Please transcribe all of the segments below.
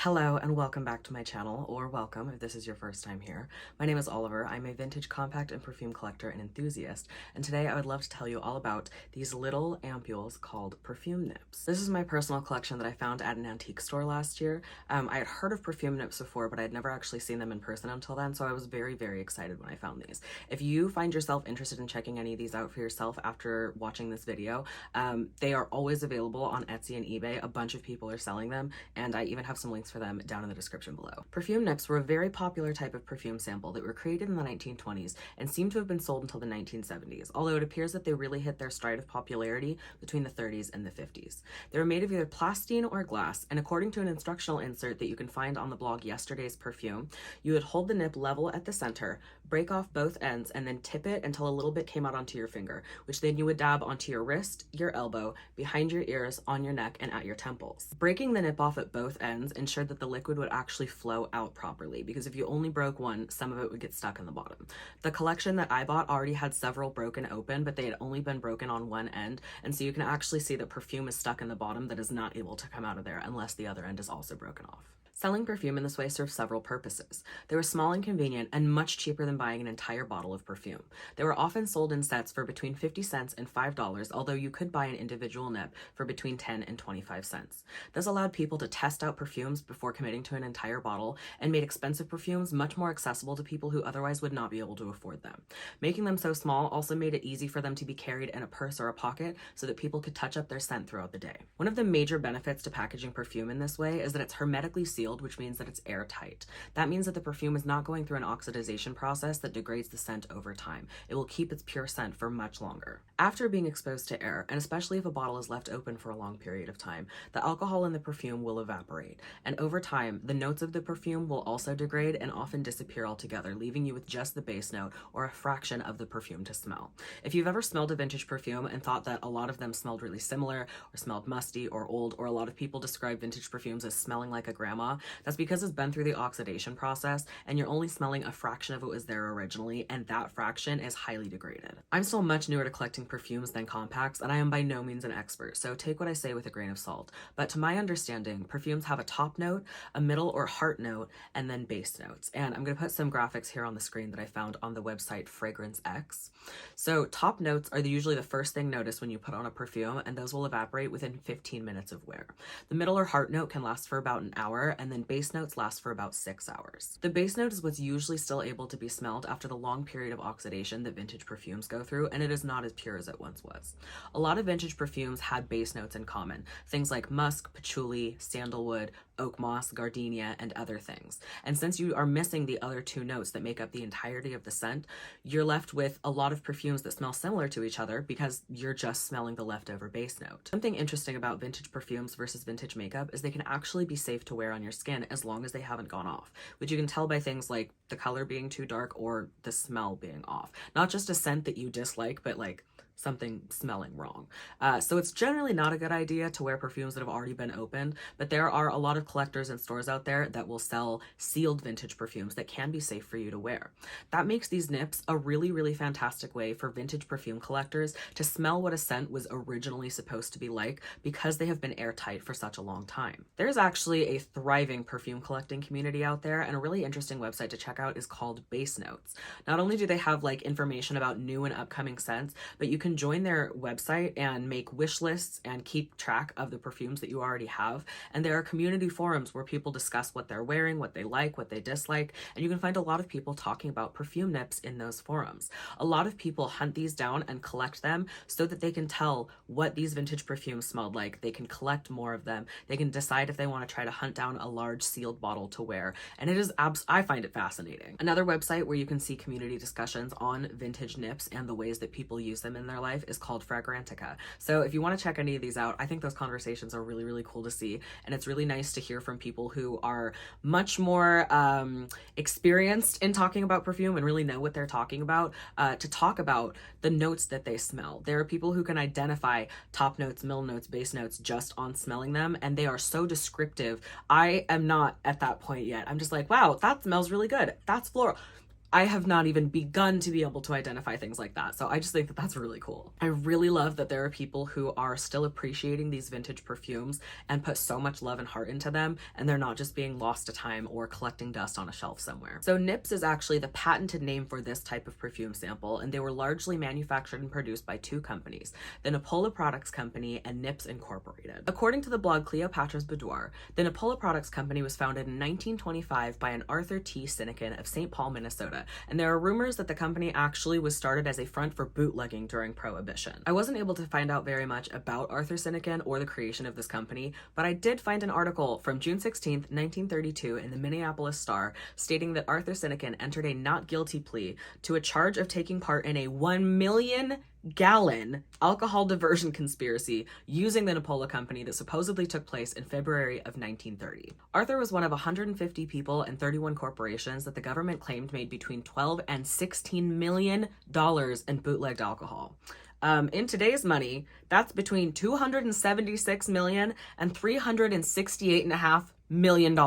Hello and welcome back to my channel, or welcome if this is your first time here. My name is Oliver. I'm a vintage compact and perfume collector and enthusiast, and today I would love to tell you all about these little ampules called perfume nips. This is my personal collection that I found at an antique store last year. I had heard of perfume nips before, but I'd never actually seen them in person until then, so I was very, very excited when I found these. If you find yourself interested in checking any of these out for yourself after watching this video, they are always available on Etsy and eBay. A bunch of people are selling them, and I even have some links for them down in the description below. Perfume nips were a very popular type of perfume sample that were created in the 1920s and seem to have been sold until the 1970s, although it appears that they really hit their stride of popularity between the 30s and the 50s. They were made of either plastine or glass, and according to an instructional insert that you can find on the blog Yesterday's Perfume, you would hold the nip level at the center, break off both ends, and then tip it until a little bit came out onto your finger, which then you would dab onto your wrist, your elbow, behind your ears, on your neck, and at your temples. Breaking the nip off at both ends ensured that the liquid would actually flow out properly, because if you only broke one, some of it would get stuck in the bottom. The collection that I bought already had several broken open, but they had only been broken on one end, and so you can actually see that perfume is stuck in the bottom that is not able to come out of there unless the other end is also broken off. Selling perfume in this way served several purposes. They were small and convenient and much cheaper than buying an entire bottle of perfume. They were often sold in sets for between 50 cents and $5, although you could buy an individual nip for between 10 and 25 cents. This allowed people to test out perfumes before committing to an entire bottle and made expensive perfumes much more accessible to people who otherwise would not be able to afford them. Making them so small also made it easy for them to be carried in a purse or a pocket so that people could touch up their scent throughout the day. One of the major benefits to packaging perfume in this way is that it's hermetically sealed, which means that it's airtight. That means that the perfume is not going through an oxidization process that degrades the scent over time. It will keep its pure scent for much longer. After being exposed to air, and especially if a bottle is left open for a long period of time, the alcohol in the perfume will evaporate, and over time, the notes of the perfume will also degrade and often disappear altogether, leaving you with just the base note or a fraction of the perfume to smell. If you've ever smelled a vintage perfume and thought that a lot of them smelled really similar or smelled musty or old, or a lot of people describe vintage perfumes as smelling like a grandma, that's because it's been through the oxidation process and you're only smelling a fraction of what was there originally, and that fraction is highly degraded. I'm still much newer to collecting perfumes than compacts, and I am by no means an expert, so take what I say with a grain of salt. But to my understanding, perfumes have a top note, a middle or heart note, and then base notes. And I'm going to put some graphics here on the screen that I found on the website Fragrance X. So top notes are usually the first thing noticed when you put on a perfume, and those will evaporate within 15 minutes of wear. The middle or heart note can last for about an hour, and then base notes last for about 6 hours. The base note is what's usually still able to be smelled after the long period of oxidation that vintage perfumes go through, and it is not as pure as it once was. A lot of vintage perfumes had base notes in common, things like musk, patchouli, sandalwood, oak moss, gardenia, and other things. And since you are missing the other two notes that make up the entirety of the scent, you're left with a lot of perfumes that smell similar to each other because you're just smelling the leftover base note. Something interesting about vintage perfumes versus vintage makeup is they can actually be safe to wear on your skin as long as they haven't gone off, which you can tell by things like the color being too dark or the smell being off. Not just a scent that you dislike, but like something smelling wrong. So it's generally not a good idea to wear perfumes that have already been opened, but there are a lot of collectors and stores out there that will sell sealed vintage perfumes that can be safe for you to wear. That makes these nips a really, really fantastic way for vintage perfume collectors to smell what a scent was originally supposed to be like, because they have been airtight for such a long time. There's actually a thriving perfume collecting community out there, and a really interesting website to check out is called Base Notes. Not only do they have like information about new and upcoming scents, but you can join their website and make wish lists and keep track of the perfumes that you already have. And there are community forums where people discuss what they're wearing, what they like, what they dislike, and you can find a lot of people talking about perfume nips in those forums. A lot of people hunt these down and collect them so that they can tell what these vintage perfumes smelled like. They can collect more of them. They can decide if they want to try to hunt down a large sealed bottle to wear. And it is I find it fascinating. Another website where you can see community discussions on vintage nips and the ways that people use them in their life is called Fragrantica. So if you want to check any of these out, I think those conversations are really, really cool to see. And it's really nice to hear from people who are much more experienced in talking about perfume and really know what they're talking about, to talk about the notes that they smell. There are people who can identify top notes, middle notes, base notes just on smelling them, and they are so descriptive. I am not at that point yet. I'm just like, wow, that smells really good. That's floral. I have not even begun to be able to identify things like that. So I just think that that's really cool. I really love that there are people who are still appreciating these vintage perfumes and put so much love and heart into them, and they're not just being lost to time or collecting dust on a shelf somewhere. So Nips is actually the patented name for this type of perfume sample, and they were largely manufactured and produced by two companies, the Napola Products Company and Nips Incorporated. According to the blog Cleopatra's Boudoir, the Napola Products Company was founded in 1925 by an Arthur T. Sinekin of St. Paul, Minnesota, and there are rumors that the company actually was started as a front for bootlegging during Prohibition. I wasn't able to find out very much about Arthur Sinekin or the creation of this company, but I did find an article from June 16th, 1932 in the Minneapolis Star stating that Arthur Sinekin entered a not guilty plea to a charge of taking part in a 1 million gallon alcohol diversion conspiracy using the Napola Company that supposedly took place in February of 1930. Arthur was one of 150 people and 31 corporations that the government claimed made between $12 and $16 million in bootlegged alcohol. In today's money, that's between $276 million and $368.5 million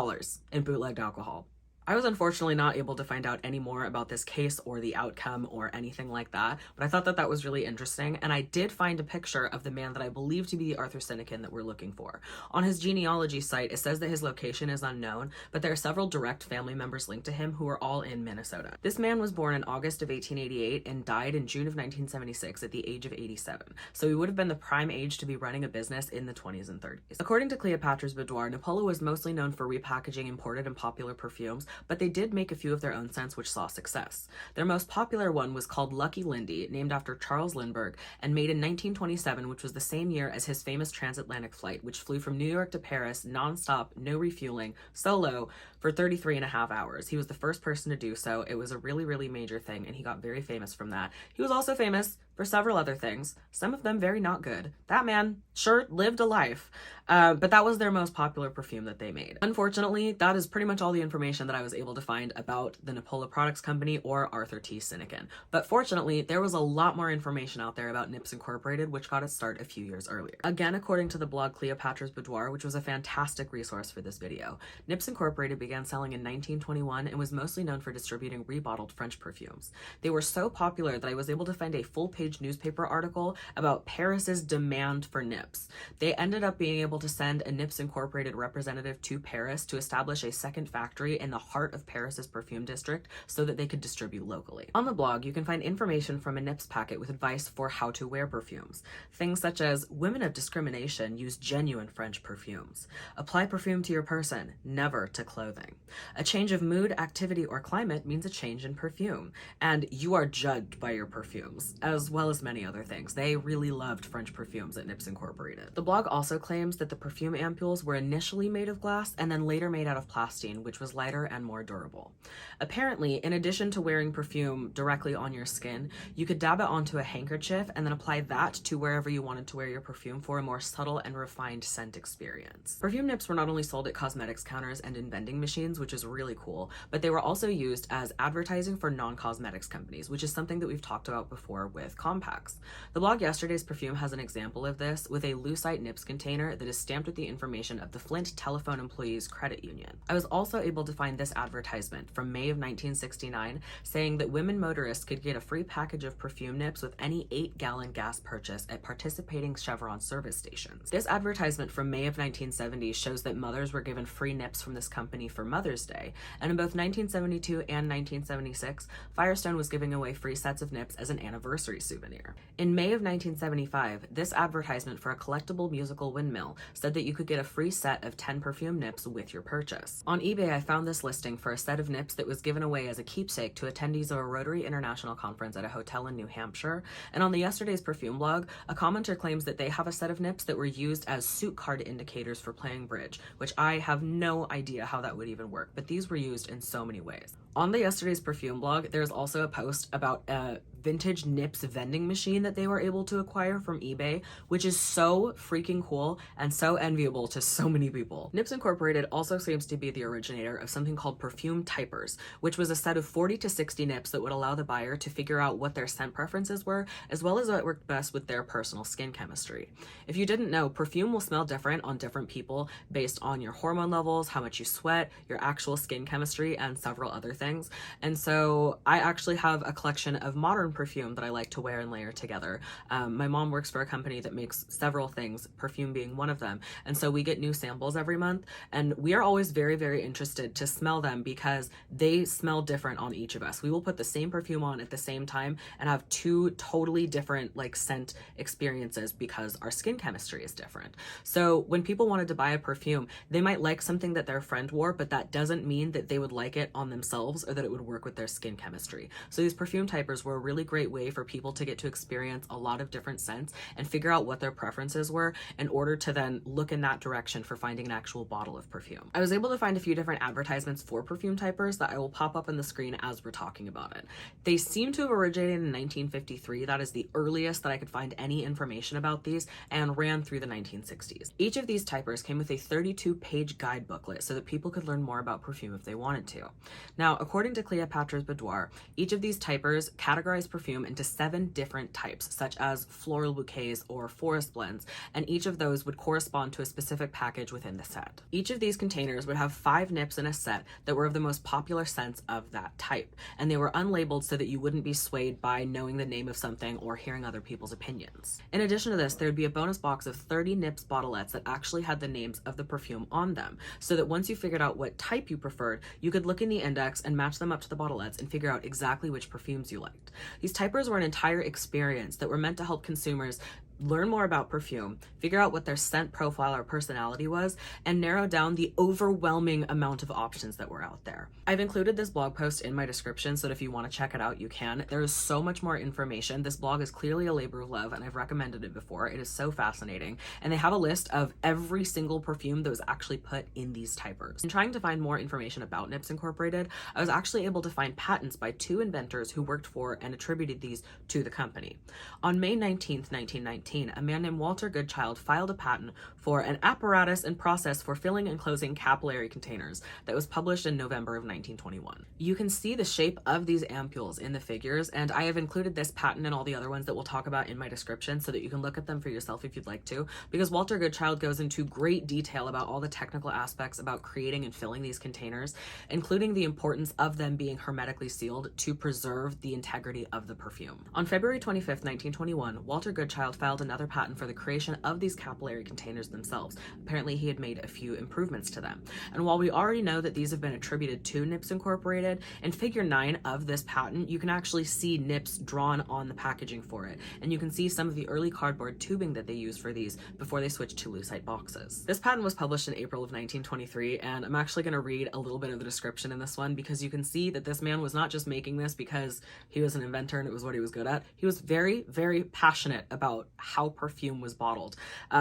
in bootlegged alcohol. I was unfortunately not able to find out any more about this case or the outcome or anything like that, but I thought that that was really interesting, and I did find a picture of the man that I believe to be the Arthur Sinekin that we're looking for. On his genealogy site, it says that his location is unknown, but there are several direct family members linked to him who are all in Minnesota. This man was born in August of 1888 and died in June of 1976 at the age of 87, so he would have been the prime age to be running a business in the 20s and 30s. According to Cleopatra's Boudoir, Napola was mostly known for repackaging imported and popular perfumes, but they did make a few of their own scents which saw success. Their most popular one was called Lucky Lindy, named after Charles Lindbergh, and made in 1927, which was the same year as his famous transatlantic flight, which flew from New York to Paris, non-stop, no refueling, solo, for 33.5 hours. He was the first person to do so. It was a really, really major thing, and he got very famous from that. He was also famous for several other things, some of them very not good. That man sure lived a life, but that was their most popular perfume that they made. Unfortunately, that is pretty much all the information that I was able to find about the Napola Products Company or Arthur T. Sinekin. But fortunately, there was a lot more information out there about Nips Incorporated, which got its start a few years earlier. Again, according to the blog Cleopatra's Boudoir, which was a fantastic resource for this video, Nips Incorporated began selling in 1921 and was mostly known for distributing rebottled French perfumes. They were so popular that I was able to find a full-page newspaper article about Paris's demand for Nips. They ended up being able to send a Nips Incorporated representative to Paris to establish a second factory in the heart of Paris's perfume district so that they could distribute locally. On the blog, you can find information from a Nips packet with advice for how to wear perfumes. Things such as, women of discrimination use genuine French perfumes. Apply perfume to your person, never to clothing. A change of mood, activity, or climate means a change in perfume, and you are judged by your perfumes, as well as many other things. They really loved French perfumes at Nips Incorporated. The blog also claims that the perfume ampules were initially made of glass and then later made out of plastine, which was lighter and more durable. Apparently, in addition to wearing perfume directly on your skin, you could dab it onto a handkerchief and then apply that to wherever you wanted to wear your perfume for a more subtle and refined scent experience. Perfume nips were not only sold at cosmetics counters and in vending machines, which is really cool, but they were also used as advertising for non-cosmetics companies, which is something that we've talked about before with compacts. The blog Yesterday's Perfume has an example of this with a lucite nips container that is stamped with the information of the Flint Telephone Employees Credit Union. I was also able to find this advertisement from May of 1969 saying that women motorists could get a free package of perfume nips with any 8-gallon gas purchase at participating Chevron service stations. This advertisement from May of 1970 shows that mothers were given free nips from this company for Mother's Day, and in both 1972 and 1976, Firestone was giving away free sets of nips as an anniversary souvenir. In May of 1975, this advertisement for a collectible musical windmill said that you could get a free set of 10 perfume nips with your purchase. On eBay, I found this listing for a set of nips that was given away as a keepsake to attendees of a Rotary International conference at a hotel in New Hampshire, and on the Yesterday's Perfume blog, a commenter claims that they have a set of nips that were used as suit card indicators for playing bridge, which I have no idea how that would even work, but these were used in so many ways. On the Yesterday's Perfume blog, there's also a post about a vintage nips vending machine that they were able to acquire from eBay, which is so freaking cool and so enviable to so many people. Nips Incorporated also seems to be the originator of something called perfume typers, which was a set of 40 to 60 nips that would allow the buyer to figure out what their scent preferences were, as well as what worked best with their personal skin chemistry. If you didn't know, perfume will smell different on different people based on your hormone levels, how much you sweat, your actual skin chemistry, and several other things. things. And so I actually have a collection of modern perfume that I like to wear and layer together. My mom works for a company that makes several things, perfume being one of them. And so we get new samples every month, and we are always very, very interested to smell them because they smell different on each of us. We will put the same perfume on at the same time and have two totally different like scent experiences because our skin chemistry is different. So when people wanted to buy a perfume, they might like something that their friend wore, but that doesn't mean that they would like it on themselves or that it would work with their skin chemistry. So these perfume typers were a really great way for people to get to experience a lot of different scents and figure out what their preferences were in order to then look in that direction for finding an actual bottle of perfume. I was able to find a few different advertisements for perfume typers that I will pop up on the screen as we're talking about it. They seem to have originated in 1953. That is the earliest that I could find any information about these, and ran through the 1960s. Each of these typers came with a 32-page guide booklet so that people could learn more about perfume if they wanted to. Now, according to Cleopatra's Boudoir, each of these typers categorized perfume into 7 different types, such as floral bouquets or forest blends, and each of those would correspond to a specific package within the set. Each of these containers would have 5 nips in a set that were of the most popular scents of that type, and they were unlabeled so that you wouldn't be swayed by knowing the name of something or hearing other people's opinions. In addition to this, there would be a bonus box of 30 nips bottlettes that actually had the names of the perfume on them, so that once you figured out what type you preferred, you could look in the index and match them up to the bottlettes and figure out exactly which perfumes you liked. These typers were an entire experience that were meant to help consumers learn more about perfume, figure out what their scent profile or personality was, and narrow down the overwhelming amount of options that were out there. I've included this blog post in my description so that if you want to check it out, you can. There is so much more information. This blog is clearly a labor of love, and I've recommended it before. It is so fascinating. And they have a list of every single perfume that was actually put in these typers. In trying to find more information about Nips Incorporated, I was actually able to find patents by 2 inventors who worked for and attributed these to the company. On May 19th, 1919, a man named Walter Goodchild filed a patent for an apparatus and process for filling and closing capillary containers that was published in November of 1921. You can see the shape of these ampules in the figures, and I have included this patent and all the other ones that we'll talk about in my description so that you can look at them for yourself if you'd like to, because Walter Goodchild goes into great detail about all the technical aspects about creating and filling these containers, including the importance of them being hermetically sealed to preserve the integrity of the perfume. On February 25th, 1921, Walter Goodchild filed another patent for the creation of these capillary containers themselves. Apparently he had made a few improvements to them. And while we already know that these have been attributed to Nips Incorporated, in figure 9 of this patent, you can actually see Nips drawn on the packaging for it. And you can see some of the early cardboard tubing that they used for these before they switched to lucite boxes. This patent was published in April of 1923, and I'm actually going to read a little bit of the description in this one because you can see that this man was not just making this because he was an inventor and it was what he was good at. He was very, very passionate about how perfume was bottled,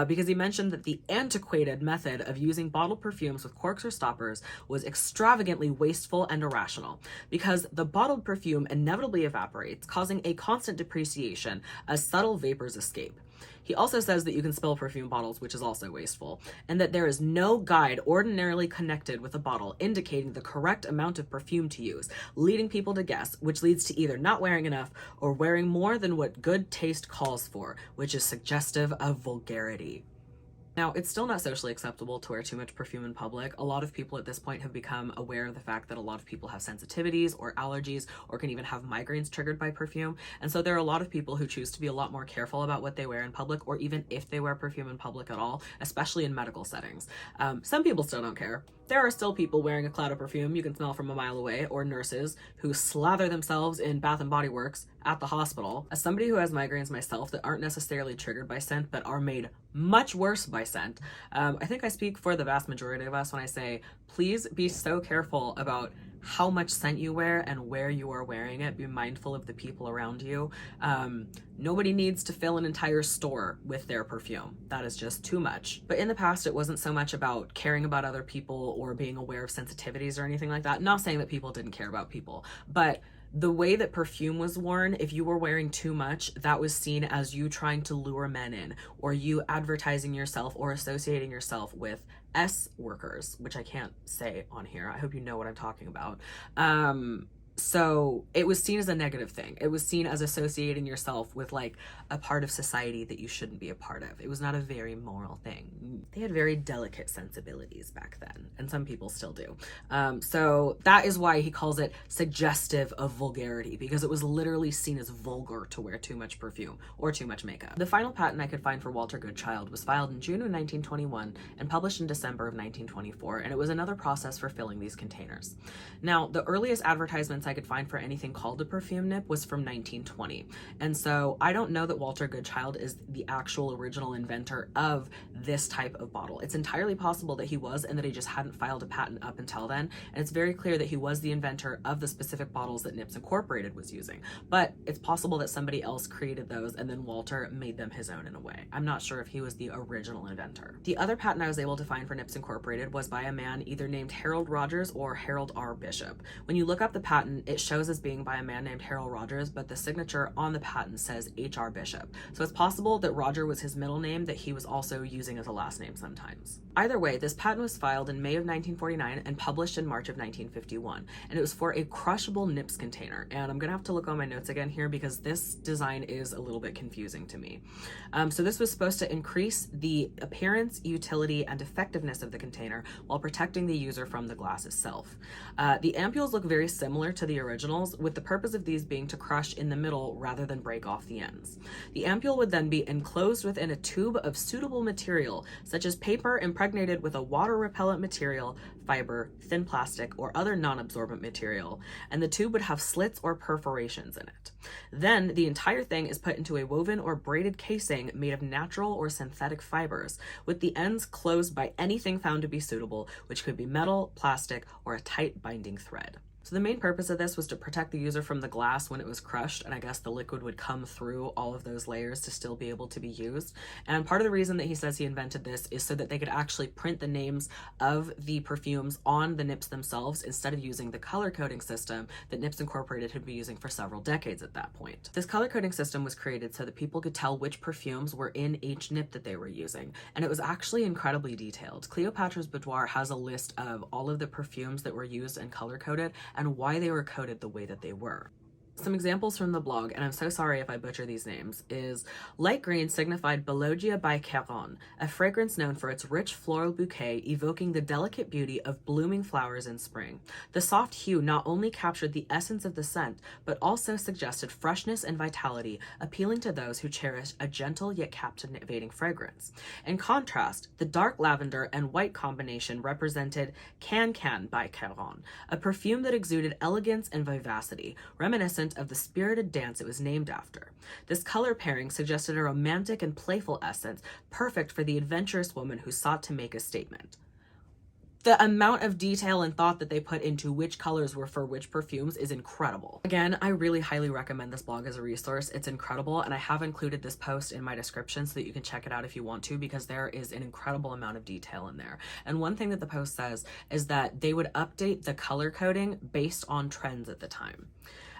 because he mentioned that the antiquated method of using bottled perfumes with corks or stoppers was extravagantly wasteful and irrational, because the bottled perfume inevitably evaporates, causing a constant depreciation as subtle vapors escape. He also says that you can spill perfume bottles, which is also wasteful, and that there is no guide ordinarily connected with a bottle indicating the correct amount of perfume to use, leading people to guess, which leads to either not wearing enough or wearing more than what good taste calls for, which is suggestive of vulgarity. Now, it's still not socially acceptable to wear too much perfume in public. A lot of people at this point have become aware of the fact that a lot of people have sensitivities or allergies or can even have migraines triggered by perfume. And so there are a lot of people who choose to be a lot more careful about what they wear in public, or even if they wear perfume in public at all, especially in medical settings. Some people still don't care. There are still people wearing a cloud of perfume you can smell from a mile away, or nurses who slather themselves in Bath & Body Works at the hospital. As somebody who has migraines myself that aren't necessarily triggered by scent but are made much worse by scent, I think I speak for the vast majority of us when I say, please be so careful about how much scent you wear and where you are wearing it. Be mindful of the people around you. Nobody needs to fill an entire store with their perfume. That is just too much. But in the past, it wasn't so much about caring about other people or being aware of sensitivities or anything like that. Not saying that people didn't care about people, but the way that perfume was worn, if you were wearing too much, that was seen as you trying to lure men in, or you advertising yourself or associating yourself with S workers, which I can't say on here. I hope you know what I'm talking about. So it was seen as a negative thing. It was seen as associating yourself with like a part of society that you shouldn't be a part of. It was not a very moral thing. They had very delicate sensibilities back then, and some people still do. So that is why he calls it suggestive of vulgarity, because it was literally seen as vulgar to wear too much perfume or too much makeup. The final patent I could find for Walter Goodchild was filed in June of 1921 and published in December of 1924, and it was another process for filling these containers. Now, the earliest advertisements I could find for anything called a perfume nip was from 1920. And so I don't know that Walter Goodchild is the actual original inventor of this type of bottle. It's entirely possible that he was, and that he just hadn't filed a patent up until then. And it's very clear that he was the inventor of the specific bottles that Nips Incorporated was using. But it's possible that somebody else created those and then Walter made them his own in a way. I'm not sure if he was the original inventor. The other patent I was able to find for Nips Incorporated was by a man either named Harold Rogers or Harold R. Bishop. When you look up the patent, it shows as being by a man named Harold Rogers, but the signature on the patent says H.R. Bishop. So it's possible that Roger was his middle name that he was also using as a last name sometimes. Either way, this patent was filed in May of 1949 and published in March of 1951, and it was for a crushable Nips container. And I'm gonna have to look on my notes again here because this design is a little bit confusing to me. So this was supposed to increase the appearance, utility, and effectiveness of the container while protecting the user from the glass itself. The ampules look very similar to the originals, with the purpose of these being to crush in the middle rather than break off the ends. The ampule would then be enclosed within a tube of suitable material, such as paper impregnated with a water-repellent material, fiber, thin plastic, or other non-absorbent material, and the tube would have slits or perforations in it. Then the entire thing is put into a woven or braided casing made of natural or synthetic fibers, with the ends closed by anything found to be suitable, which could be metal, plastic, or a tight binding thread. So the main purpose of this was to protect the user from the glass when it was crushed, and I guess the liquid would come through all of those layers to still be able to be used. And part of the reason that he says he invented this is so that they could actually print the names of the perfumes on the nips themselves instead of using the color coding system that Nips Incorporated had been using for several decades at that point. This color coding system was created so that people could tell which perfumes were in each nip that they were using, and it was actually incredibly detailed. Cleopatra's Boudoir has a list of all of the perfumes that were used and color coded and why they were coded the way that they were. Some examples from the blog, and I'm so sorry if I butcher these names, is light green signified Bologia by Caron, a fragrance known for its rich floral bouquet evoking the delicate beauty of blooming flowers in spring. The soft hue not only captured the essence of the scent, but also suggested freshness and vitality, appealing to those who cherish a gentle yet captivating fragrance. In contrast, the dark lavender and white combination represented Can Can by Caron, a perfume that exuded elegance and vivacity, reminiscent of the spirited dance it was named after. This color pairing suggested a romantic and playful essence, perfect for the adventurous woman who sought to make a statement. The amount of detail and thought that they put into which colors were for which perfumes is incredible. Again, I really highly recommend this blog as a resource. It's incredible, and I have included this post in my description so that you can check it out if you want to, because there is an incredible amount of detail in there. And one thing that the post says is that they would update the color coding based on trends at the time.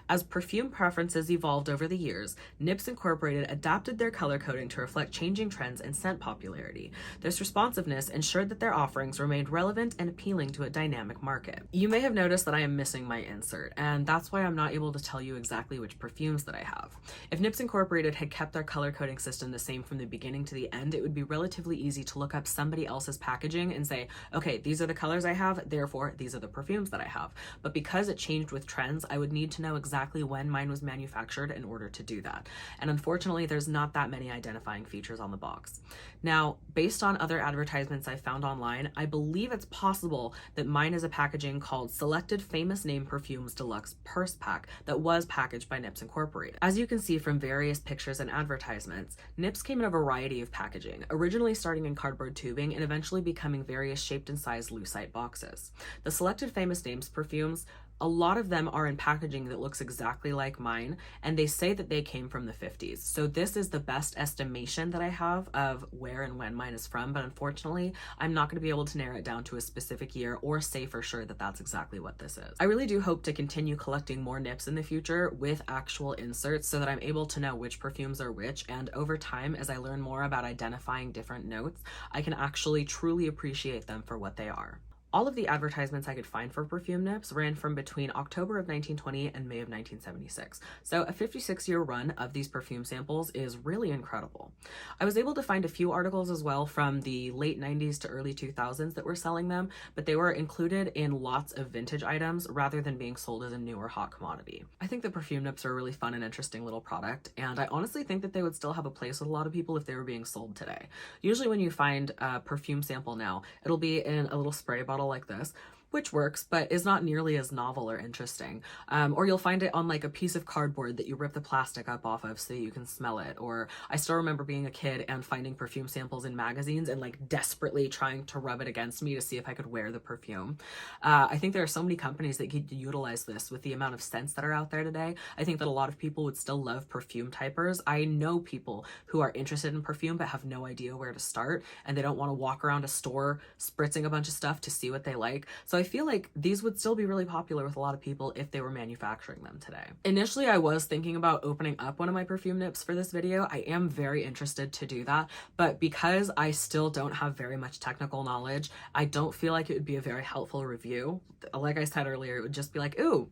As perfume preferences evolved over the years, Nips Incorporated adapted their color coding to reflect changing trends and scent popularity. This responsiveness ensured that their offerings remained relevant and appealing to a dynamic market. You may have noticed that I am missing my insert, and that's why I'm not able to tell you exactly which perfumes that I have. If Nips Incorporated had kept their color coding system the same from the beginning to the end, it would be relatively easy to look up somebody else's packaging and say, okay, these are the colors I have, therefore these are the perfumes that I have. But because it changed with trends, I would need to know exactly when mine was manufactured in order to do that. And unfortunately, there's not that many identifying features on the box. Now, based on other advertisements I found online, I believe it's possible that mine is a packaging called Selected Famous Name Perfumes Deluxe Purse Pack that was packaged by Nips Incorporated. As you can see from various pictures and advertisements, Nips came in a variety of packaging, originally starting in cardboard tubing and eventually becoming various shaped and sized lucite boxes. The Selected Famous Names perfumes, a lot of them are in packaging that looks exactly like mine, and they say that they came from the 50s. So this is the best estimation that I have of where and when mine is from, but unfortunately, I'm not going to be able to narrow it down to a specific year or say for sure that that's exactly what this is. I really do hope to continue collecting more nips in the future with actual inserts so that I'm able to know which perfumes are which, and over time, as I learn more about identifying different notes, I can actually truly appreciate them for what they are. All of the advertisements I could find for perfume nips ran from between October of 1920 and May of 1976. So a 56-year run of these perfume samples is really incredible. I was able to find a few articles as well from the late 90s to early 2000s that were selling them, but they were included in lots of vintage items rather than being sold as a new or hot commodity. I think the perfume nips are a really fun and interesting little product, and I honestly think that they would still have a place with a lot of people if they were being sold today. Usually when you find a perfume sample now, it'll be in a little spray bottle like this, which works, but is not nearly as novel or interesting. Or you'll find it on like a piece of cardboard that you rip the plastic up off of so that you can smell it. Or I still remember being a kid and finding perfume samples in magazines and like desperately trying to rub it against me to see if I could wear the perfume. I think there are so many companies that could utilize this with the amount of scents that are out there today. I think that a lot of people would still love perfume typers. I know people who are interested in perfume but have no idea where to start, and they don't want to walk around a store spritzing a bunch of stuff to see what they like. So I feel like these would still be really popular with a lot of people if they were manufacturing them today. Initially, I was thinking about opening up one of my perfume nips for this video. I am very interested to do that, but because I still don't have very much technical knowledge, I don't feel like it would be a very helpful review. Like I said earlier, it would just be like, ooh,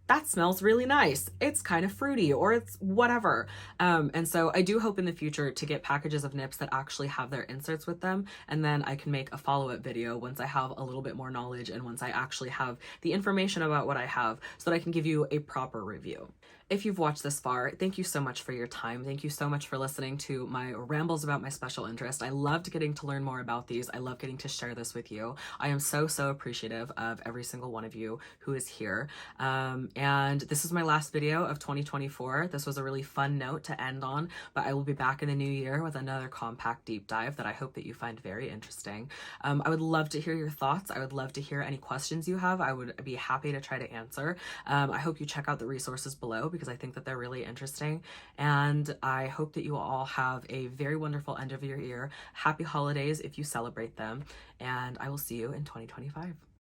that smells really nice. It's kind of fruity, or it's whatever. And so I do hope in the future to get packages of nips that actually have their inserts with them, and then I can make a follow-up video once I have a little bit more knowledge and once I actually have the information about what I have so that I can give you a proper review. If you've watched this far, thank you so much for your time. Thank you so much for listening to my rambles about my special interest. I loved getting to learn more about these. I love getting to share this with you. I am so appreciative of every single one of you who is here. And this is my last video of 2024. This was a really fun note to end on, but I will be back in the new year with another compact deep dive that I hope that you find very interesting. I would love to hear your thoughts. I would love to hear any questions you have. I would be happy to try to answer. I hope you check out the resources below because I think that they're really interesting. And I hope that you all have a very wonderful end of your year. Happy holidays if you celebrate them. And I will see you in 2025.